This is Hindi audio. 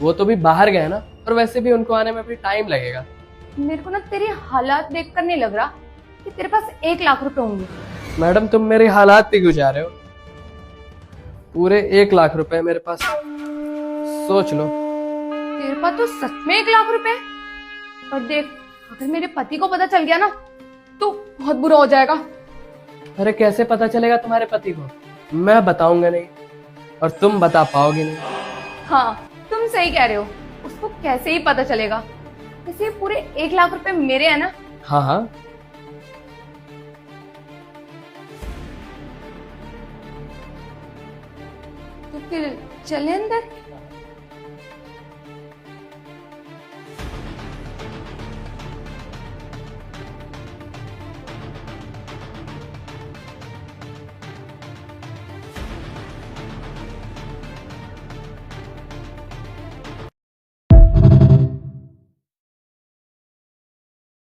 वो तो भी बाहर गए ना, और वैसे भी उनको आने में भी टाइम लगेगा। मेरे को ना तेरी हालात देखकर नहीं लग रहा कि तेरे पास 1 लाख रुपए होंगे। मैडम तुम मेरी हालात भी गुजार रहे हो। पूरे 1 लाख रुपए मेरे पास, सोच लो। तेरे पास तो सच में 1 लाख रुपए। और देख, अगर मेरे पति को पता चल गया ना तो बहुत बुरा हो जाएगा। अरे कैसे पता चलेगा तुम्हारे पति को? मैं बताऊंगा नहीं और तुम बता पाओगे नहीं। हाँ, तुम सही कह रहे हो। उसको कैसे ही पता चलेगा? वैसे ये पूरे 1 लाख रुपए मेरे हैं ना? हाँ हाँ। तो फिर चले अंदर।